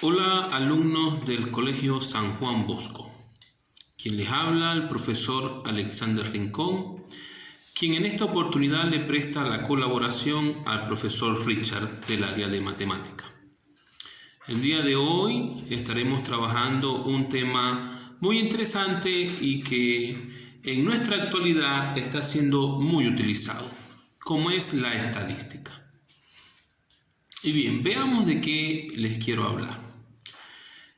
Hola alumnos del Colegio San Juan Bosco. Quien les habla, el profesor Alexander Rincón, quien en esta oportunidad le presta la colaboración al profesor Richard del área de matemática. El día de hoy estaremos trabajando un tema muy interesante y que en nuestra actualidad está siendo muy utilizado, como es la estadística. Y bien, veamos de qué les quiero hablar.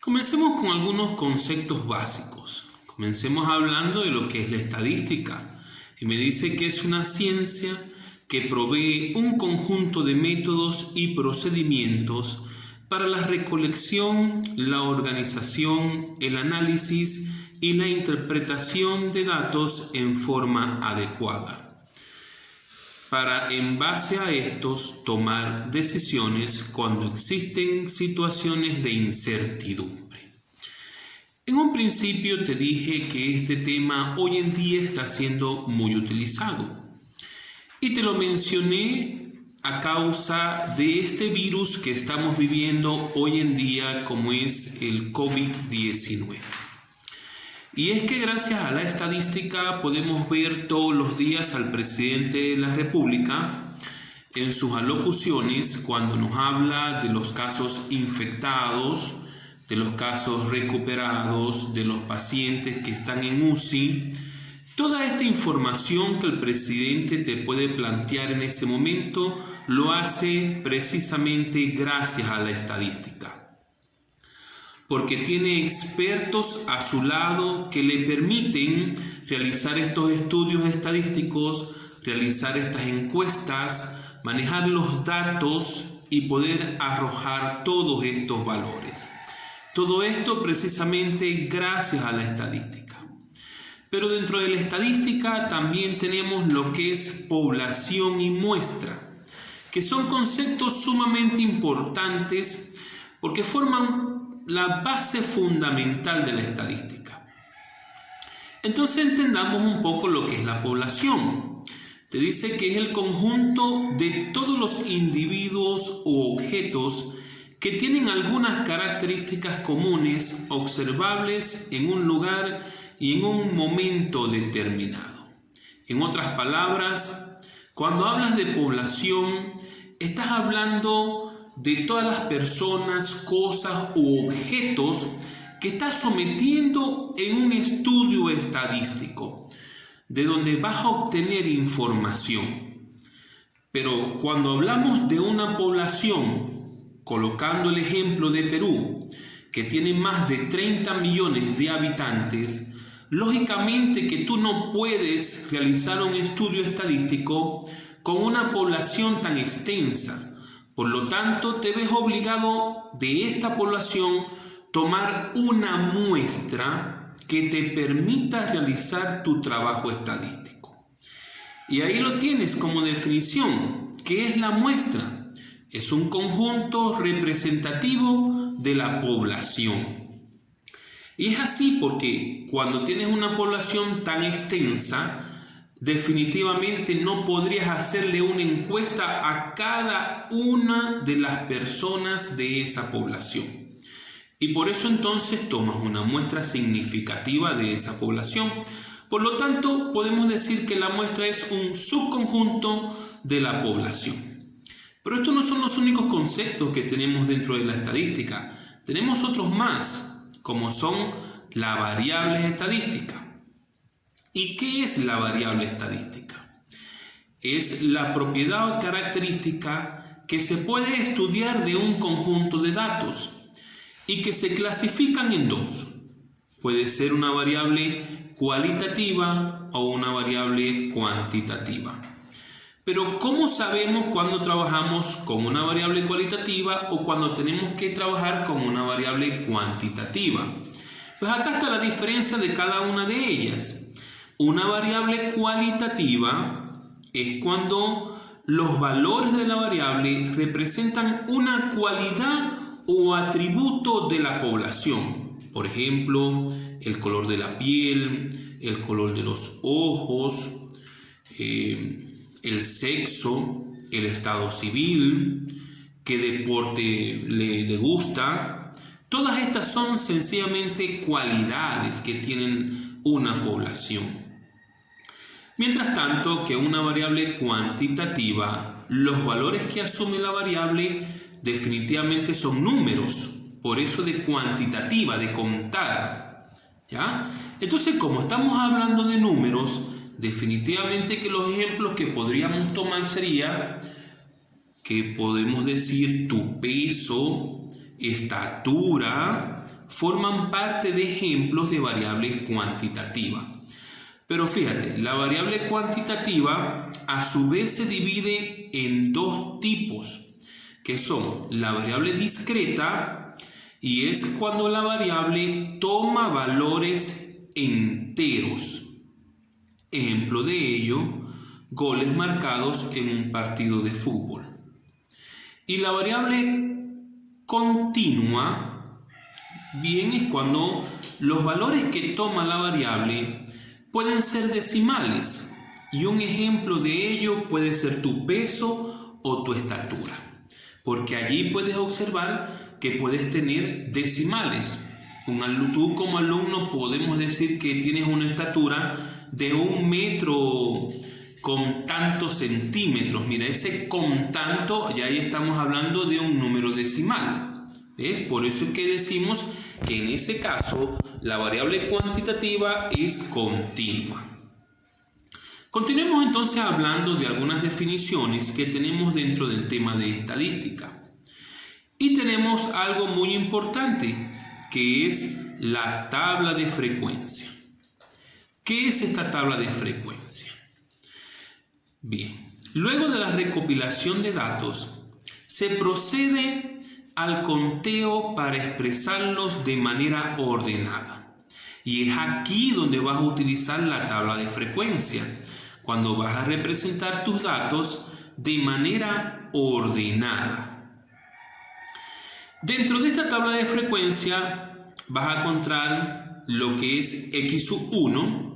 Comencemos con algunos conceptos básicos. Comencemos hablando de lo que es la estadística. Y me dice que es una ciencia que provee un conjunto de métodos y procedimientos para la recolección, la organización, el análisis y la interpretación de datos en forma adecuada, para en base a estos tomar decisiones cuando existen situaciones de incertidumbre. En un principio te dije que este tema hoy en día está siendo muy utilizado y te lo mencioné a causa de este virus que estamos viviendo hoy en día, como es el COVID-19. Y es que gracias a la estadística podemos ver todos los días al presidente de la República en sus alocuciones cuando nos habla de los casos infectados, de los casos recuperados, de los pacientes que están en UCI. Toda esta información que el presidente te puede plantear en ese momento lo hace precisamente gracias a la estadística, porque tiene expertos a su lado que le permiten realizar estos estudios estadísticos, realizar estas encuestas, manejar los datos y poder arrojar todos estos valores. Todo esto precisamente gracias a la estadística. Pero dentro de la estadística también tenemos lo que es población y muestra, que son conceptos sumamente importantes porque forman la base fundamental de la estadística. Entonces entendamos un poco lo que es la población. Te dice que es el conjunto de todos los individuos u objetos que tienen algunas características comunes observables en un lugar y en un momento determinado. En otras palabras, cuando hablas de población, estás hablando de todas las personas, cosas u objetos que estás sometiendo en un estudio estadístico, de donde vas a obtener información. Pero cuando hablamos de una población, colocando el ejemplo de Perú, que tiene más de 30 millones de habitantes, lógicamente que tú no puedes realizar un estudio estadístico con una población tan extensa. Por lo tanto, te ves obligado de esta población tomar una muestra que te permita realizar tu trabajo estadístico. Y ahí lo tienes como definición. ¿Qué es la muestra? Es un conjunto representativo de la población. Y es así porque cuando tienes una población tan extensa, definitivamente no podrías hacerle una encuesta a cada una de las personas de esa población. Y por eso entonces tomas una muestra significativa de esa población. Por lo tanto, podemos decir que la muestra es un subconjunto de la población. Pero estos no son los únicos conceptos que tenemos dentro de la estadística. Tenemos otros más, como son las variables estadísticas. ¿Y qué es la variable estadística? Es la propiedad o característica que se puede estudiar de un conjunto de datos y que se clasifican en dos. Puede ser una variable cualitativa o una variable cuantitativa. Pero ¿cómo sabemos cuando trabajamos con una variable cualitativa o cuando tenemos que trabajar con una variable cuantitativa? Pues acá está la diferencia de cada una de ellas. Una variable cualitativa es cuando los valores de la variable representan una cualidad o atributo de la población. Por ejemplo, el color de la piel, el color de los ojos, el sexo, el estado civil, qué deporte le gusta, Todas estas son sencillamente cualidades que tienen una población. Mientras tanto que una variable cuantitativa, los valores que asume la variable definitivamente son números, por eso de cuantitativa, de contar, ¿ya? Entonces, como estamos hablando de números, definitivamente que los ejemplos que podríamos tomar sería que podemos decir tu peso, estatura, forman parte de ejemplos de variables cuantitativas. Pero fíjate, la variable cuantitativa a su vez se divide en dos tipos, que son la variable discreta, y es cuando la variable toma valores enteros. Ejemplo de ello, goles marcados en un partido de fútbol. Y la variable continua, bien, es cuando los valores que toma la variable pueden ser decimales. Y un ejemplo de ello puede ser tu peso o tu estatura. Porque allí puedes observar que puedes tener decimales. Tú como alumno podemos decir que tienes una estatura de 1 metro con tantos centímetros. Mira, ese con tanto, ya ahí estamos hablando de un número decimal. ¿Ves? Por eso es que decimos que en ese caso la variable cuantitativa es continua. Continuemos entonces hablando de algunas definiciones que tenemos dentro del tema de estadística. Y tenemos algo muy importante, que es la tabla de frecuencia. ¿Qué es esta tabla de frecuencia? Bien, luego de la recopilación de datos, se procede al conteo para expresarlos de manera ordenada. Y es aquí donde vas a utilizar la tabla de frecuencia, cuando vas a representar tus datos de manera ordenada. Dentro de esta tabla de frecuencia vas a encontrar lo que es x1,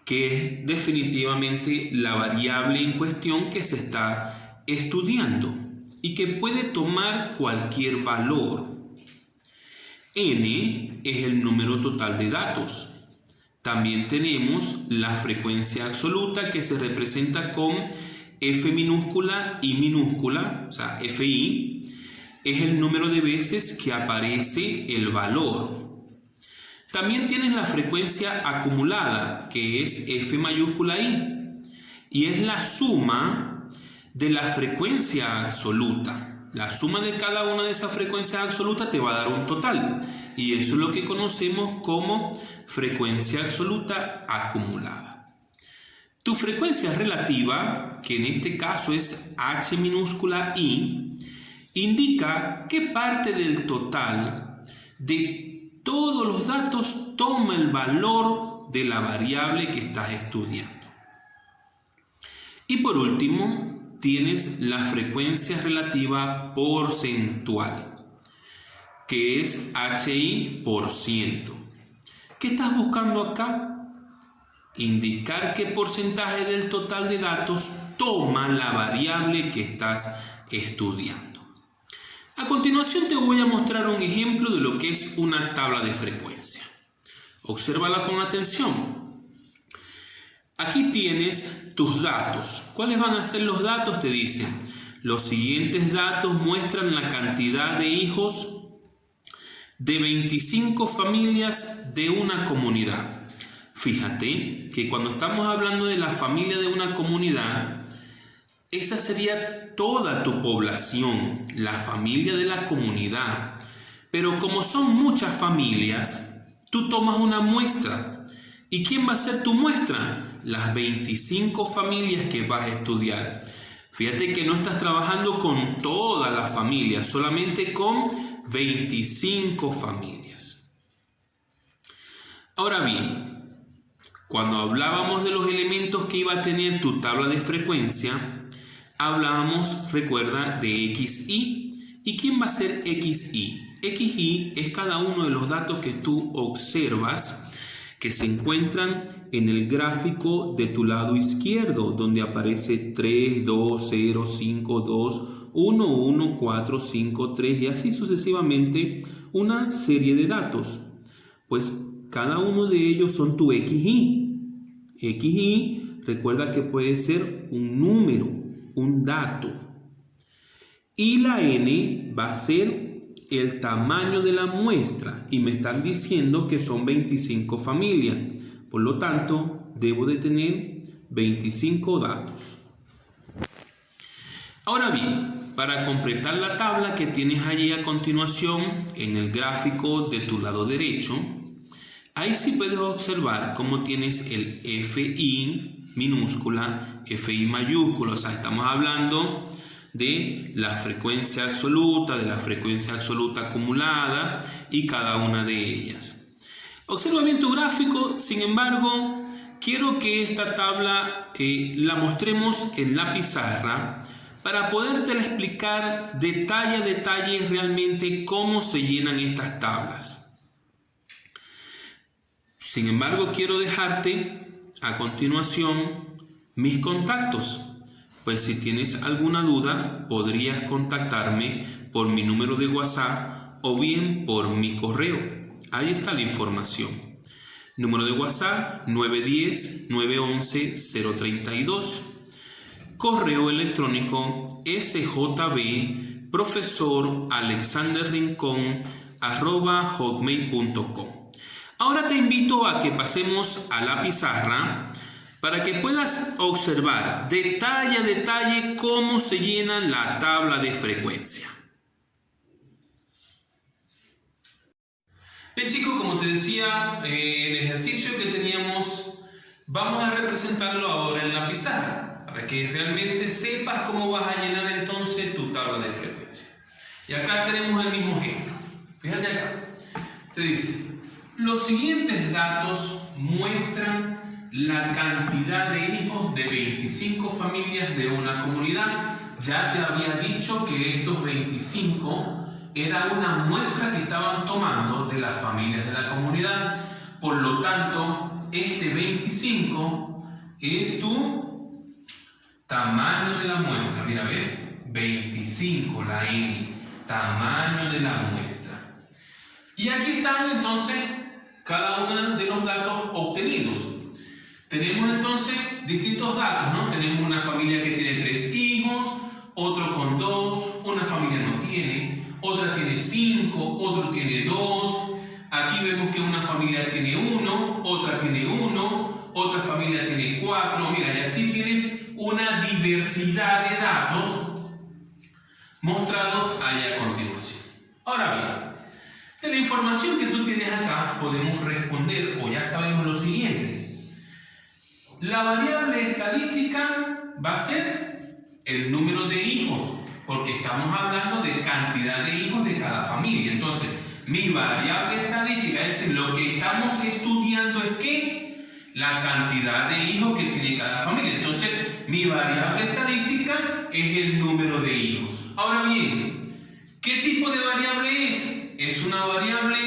que es definitivamente la variable en cuestión que se está estudiando y que puede tomar cualquier valor. N es el número total de datos. También tenemos la frecuencia absoluta, que se representa con F minúscula y minúscula, o sea, FI, es el número de veces que aparece el valor. También tienes la frecuencia acumulada, que es F mayúscula I, y es la suma de la frecuencia absoluta. La suma de cada una de esas frecuencias absolutas te va a dar un total, y eso es lo que conocemos como frecuencia absoluta acumulada. Tu frecuencia relativa, que en este caso es H minúscula I, indica qué parte del total de todos los datos toma el valor de la variable que estás estudiando. Y por último, tienes la frecuencia relativa porcentual, que es HI%. ¿Qué estás buscando acá? Indicar qué porcentaje del total de datos toma la variable que estás estudiando. A continuación te voy a mostrar un ejemplo de lo que es una tabla de frecuencia. Obsérvala con atención. Aquí tienes tus datos. ¿Cuáles van a ser los datos? Te dicen, los siguientes datos muestran la cantidad de hijos de 25 familias de una comunidad. Fíjate que cuando estamos hablando de la familia de una comunidad, esa sería toda tu población, la familia de la comunidad. Pero como son muchas familias, tú tomas una muestra. ¿Y quién va a ser tu muestra? Las 25 familias que vas a estudiar. Fíjate que no estás trabajando con todas las familias, solamente con 25 familias. Ahora bien, cuando hablábamos de los elementos que iba a tener tu tabla de frecuencia, hablábamos, recuerda, de XI. ¿Y quién va a ser XI? XI es cada uno de los datos que tú observas que se encuentran en el gráfico de tu lado izquierdo, donde aparece 3, 2, 0, 5, 2, 1, 1, 4, 5, 3 y así sucesivamente una serie de datos. Pues cada uno de ellos son tu XY. XY, recuerda que puede ser un número, un dato. Y la N va a ser el tamaño de la muestra. Y me están diciendo que son 25 familias. Por lo tanto, debo de tener 25 datos. Ahora bien, para completar la tabla que tienes allí a continuación en el gráfico de tu lado derecho, ahí sí puedes observar cómo tienes el FI minúscula, FI mayúscula, o sea, estamos hablando de la frecuencia absoluta, de la frecuencia absoluta acumulada y cada una de ellas. Observa bien tu gráfico, sin embargo, quiero que esta tabla la mostremos en la pizarra para podértela explicar detalle a detalle realmente cómo se llenan estas tablas. Sin embargo, quiero dejarte a continuación mis contactos. Pues si tienes alguna duda, podrías contactarme por mi número de WhatsApp o bien por mi correo. Ahí está la información. Número de WhatsApp 910-911-032. Correo electrónico sjbprofesoralexanderrincon@hotmail.com. Ahora te invito a que pasemos a la pizarra para que puedas observar detalle a detalle cómo se llena la tabla de frecuencia. Bien chicos, como te decía, el ejercicio que teníamos, vamos a representarlo ahora en la pizarra, para que realmente sepas cómo vas a llenar entonces tu tabla de frecuencia. Y acá tenemos el mismo ejemplo. Fíjate acá. Te dice, los siguientes datos muestran la cantidad de hijos de 25 familias de una comunidad. Ya te había dicho que estos 25 era una muestra que estaban tomando de las familias de la comunidad. Por lo tanto, este 25 es tu tamaño de la muestra. Mira, ve, 25, la N, tamaño de la muestra. Y aquí están entonces cada uno de los datos obtenidos. Tenemos entonces distintos datos, ¿no? Tenemos una familia que tiene 3 hijos, otro con 2, una familia no tiene, otra tiene 5, otro tiene 2. Aquí vemos que una familia tiene 1, otra tiene 1, otra familia tiene 4. Mira, y así tienes una diversidad de datos mostrados ahí a continuación. Ahora bien, de la información que tú tienes acá podemos responder, o ya sabemos lo siguiente. La variable estadística va a ser el número de hijos, porque estamos hablando de cantidad de hijos de cada familia. Entonces, mi variable estadística, es decir, lo que estamos estudiando es que la cantidad de hijos que tiene cada familia. Entonces, mi variable estadística es el número de hijos. Ahora bien, ¿qué tipo de variable es? Es una variable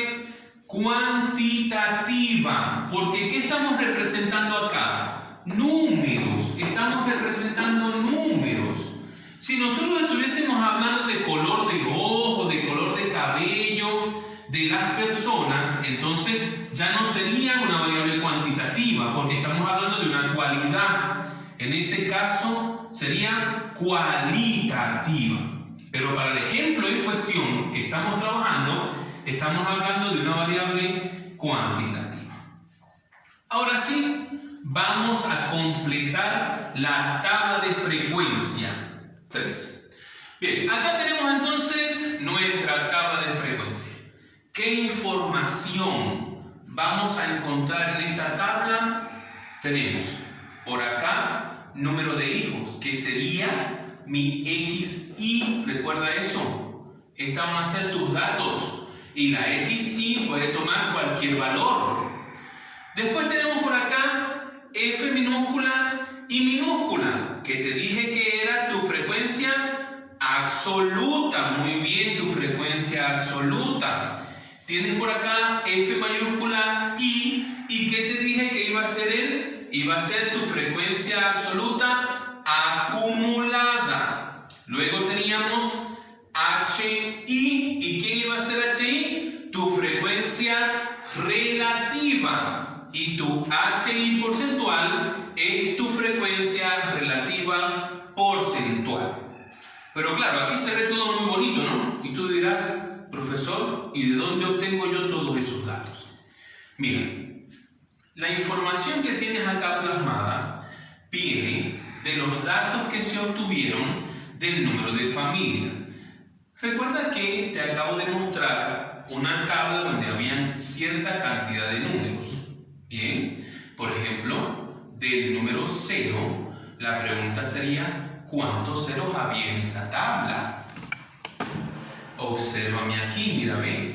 cuantitativa, porque ¿qué estamos representando acá? Números, estamos representando números. Si nosotros estuviésemos hablando de color de ojo, de color de cabello de las personas, entonces ya no sería una variable cuantitativa, porque estamos hablando de una cualidad. En ese caso sería cualitativa. Pero para el ejemplo en cuestión que estamos trabajando, estamos hablando de una variable cuantitativa. Ahora sí, vamos a completar la tabla de frecuencia. 3. Bien, acá tenemos entonces nuestra tabla de frecuencia. ¿Qué información vamos a encontrar en esta tabla? Tenemos por acá número de hijos, que sería mi XY. ¿Recuerda eso? Estas van a ser tus datos. Y la XY puede tomar cualquier valor. Después tenemos por acá F minúscula y minúscula, que te dije que era tu frecuencia absoluta. Muy bien, tu frecuencia absoluta. Tienes por acá F mayúscula y ¿qué te dije que iba a ser él? Iba a ser tu frecuencia absoluta acumulada. Luego teníamos HI, ¿y quién iba a ser HI? tu frecuencia relativa. Y tu HI porcentual es tu frecuencia relativa porcentual. Pero claro, aquí se ve todo muy bonito, ¿no? Y tú dirás, profesor, ¿y de dónde obtengo yo todos esos datos? Mira, la información que tienes acá plasmada viene de los datos que se obtuvieron del número de familia. Recuerda que te acabo de mostrar una tabla donde habían cierta cantidad de números. Bien, por ejemplo, del número 0, la pregunta sería, ¿cuántos ceros había en esa tabla? Obsérvame aquí, mira, ve,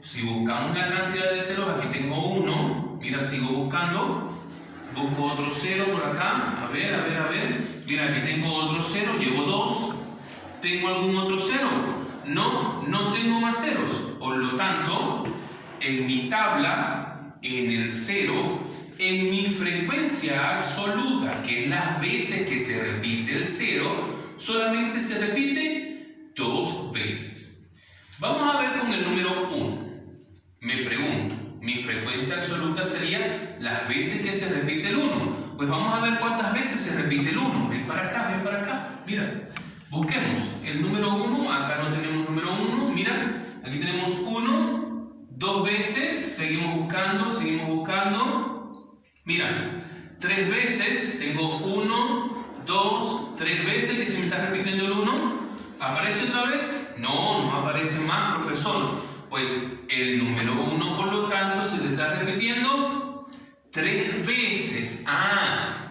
si buscamos la cantidad de ceros, aquí tengo 1, mira, sigo buscando, busco otro 0 por acá, a ver, mira, aquí tengo otro 0, llevo 2, ¿tengo algún otro 0? No tengo más ceros, por lo tanto, en mi tabla, en el 0, en mi frecuencia absoluta, que es las veces que se repite el 0, solamente se repite 2 veces. Vamos a ver con el número 1. Me pregunto, mi frecuencia absoluta sería las veces que se repite el 1. Pues vamos a ver cuántas veces se repite el 1. Ven para acá. Mira, busquemos el número 1. Acá no tenemos número 1. Mira, aquí tenemos 1. 2 veces, seguimos buscando. Mira, 3 veces, tengo 1, 2, 3 veces, que se me está repitiendo el 1. ¿Aparece otra vez? No aparece más, profesor. Pues el número 1, por lo tanto, se te está repitiendo 3 veces.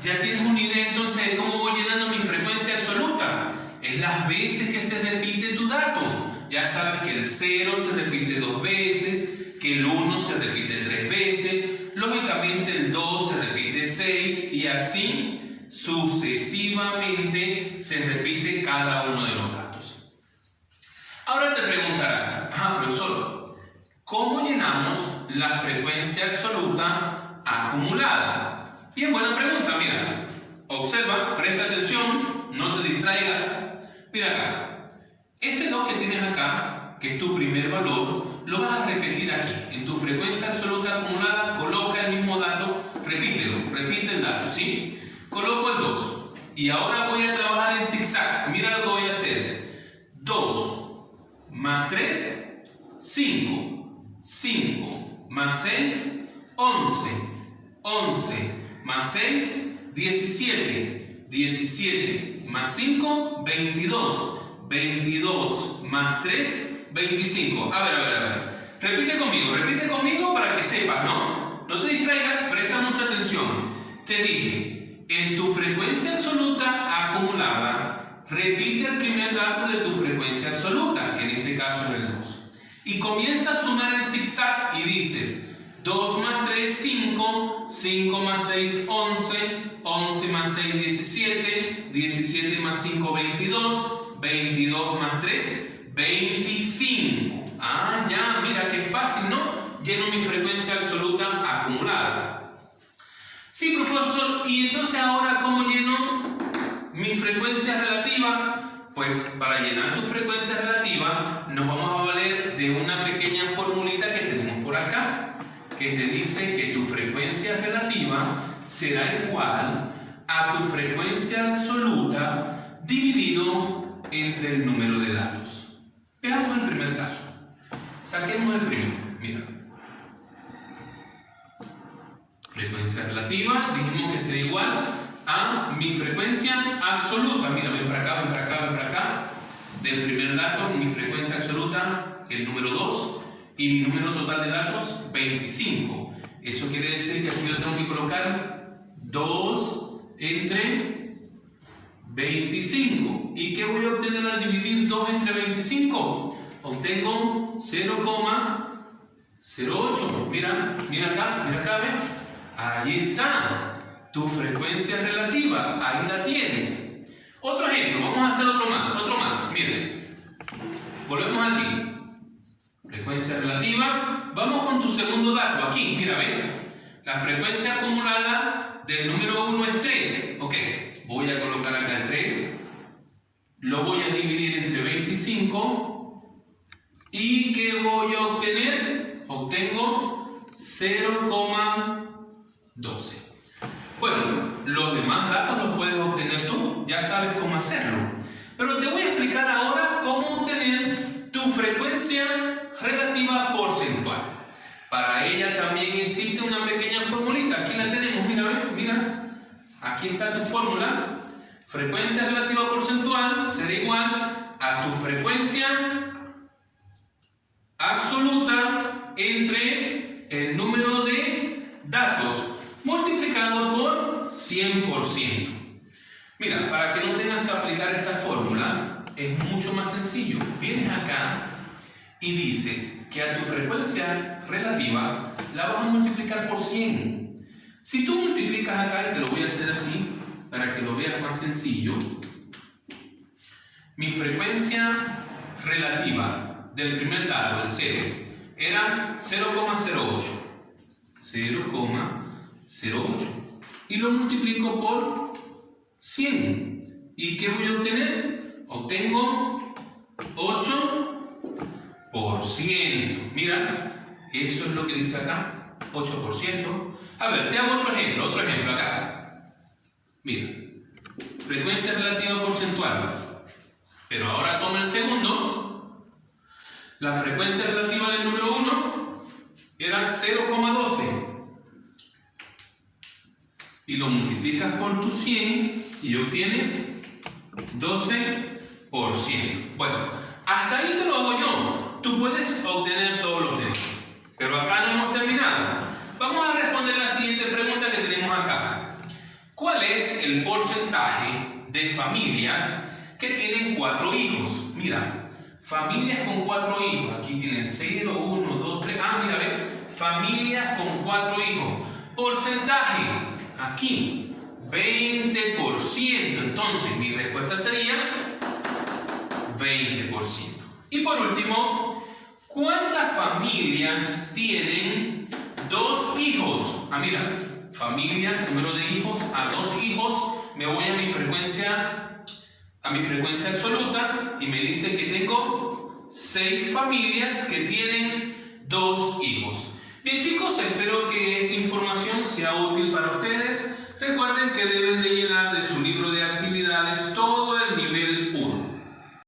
Ya tienes una idea entonces de cómo voy llenando mi frecuencia absoluta. Es las veces que se repite tu dato. Ya sabes que el 0 se repite 2 veces, que el 1 se repite 3 veces, lógicamente el 2 se repite 6 y así sucesivamente se repite cada uno de los datos. Ahora te preguntarás, profesor, ¿cómo llenamos la frecuencia absoluta acumulada? Bien, buena pregunta, mira, observa, presta atención, no te distraigas. Mira acá, este 2 que tienes acá, que es tu primer valor, lo vas a repetir aquí. En tu frecuencia absoluta acumulada, coloca el mismo dato, repite el dato, ¿sí? Coloco el 2. Y ahora voy a trabajar en zigzag. Mira lo que voy a hacer. 2 más 3, 5. 5 más 6, 11. 11 más 6, 17. 17 más 5, 22. 22 más 3, 25. A ver. Repite conmigo para que sepas, ¿no? No te distraigas, presta mucha atención. Te dije, en tu frecuencia absoluta acumulada, repite el primer dato de tu frecuencia absoluta, que en este caso es el 2. Y comienza a sumar el zigzag y dices, 2 más 3, 5, 5 más 6, 11, 11 más 6, 17, 17 más 5, 22, 22 más 3, 25. Ya, mira qué fácil, ¿no? Lleno mi frecuencia absoluta acumulada. Sí, profesor, ¿y entonces ahora cómo lleno mi frecuencia relativa? Pues para llenar tu frecuencia relativa nos vamos a valer de una pequeña formulita que tenemos por acá, que te dice que tu frecuencia relativa será igual a tu frecuencia absoluta dividido entre el número de datos. Veamos el primer caso. Saquemos el primero. Mira. Frecuencia relativa, dijimos que será igual a mi frecuencia absoluta. Mira, ven para acá. Del primer dato, mi frecuencia absoluta, el número 2, y mi número total de datos, 25. Eso quiere decir que aquí yo tengo que colocar 2 entre 25. ¿Y qué voy a obtener al dividir 2 entre 25? Obtengo 0,08. Mira acá, ¿ves? Ahí está. Tu frecuencia relativa, ahí la tienes. Otro ejemplo, vamos a hacer otro más. Miren, volvemos aquí. Frecuencia relativa. Vamos con tu segundo dato. Aquí, mira, ¿ven? La frecuencia acumulada del número 1 es 3. Ok, voy a colocar acá el 3. Lo voy a dividir entre 25. ¿Y qué voy a obtener? Obtengo 0,12. Bueno, los demás datos los puedes obtener tú, ya sabes cómo hacerlo. Pero te voy a explicar ahora cómo obtener tu frecuencia relativa porcentual. Para ella también existe una pequeña formulita. Aquí la tenemos, mira, mira. Aquí está tu fórmula. Frecuencia relativa porcentual será igual a tu frecuencia absoluta entre el número de datos multiplicado por 100%. Mira, para que no tengas que aplicar esta fórmula, es mucho más sencillo. Vienes acá y dices que a tu frecuencia relativa la vas a multiplicar por 100. Si tú multiplicas acá, y te lo voy a hacer así, para que lo veas más sencillo, mi frecuencia relativa del primer dato, el 0, era 0,08. 0,08. Y lo multiplico por 100. ¿Y qué voy a obtener? Obtengo 8%. Mira, eso es lo que dice acá, 8%. A ver, te hago otro ejemplo acá. Mira, frecuencia relativa porcentual. Pero ahora toma el segundo. La frecuencia relativa del número 1 era 0,12. Y lo multiplicas por tu 100 y obtienes 12%. Bueno, hasta ahí te lo hago yo. Tú puedes obtener todos los demás. Pero acá no hemos terminado. Vamos a responder la siguiente pregunta que tenemos acá. ¿Cuál es el porcentaje de familias que tienen 4 hijos? Mira, familias con 4 hijos. Aquí tienen 0, 1, 2, 3. Mira, ve. Familias con 4 hijos. Porcentaje. Aquí, 20%. Entonces, mi respuesta sería 20%. Y por último, ¿cuántas familias tienen 2 hijos? Mira, familia, número de hijos, a 2 hijos, me voy a mi frecuencia absoluta y me dice que tengo 6 familias que tienen 2 hijos. Bien chicos, espero que esta información sea útil para ustedes. Recuerden que deben de llenar de su libro de actividades todo el nivel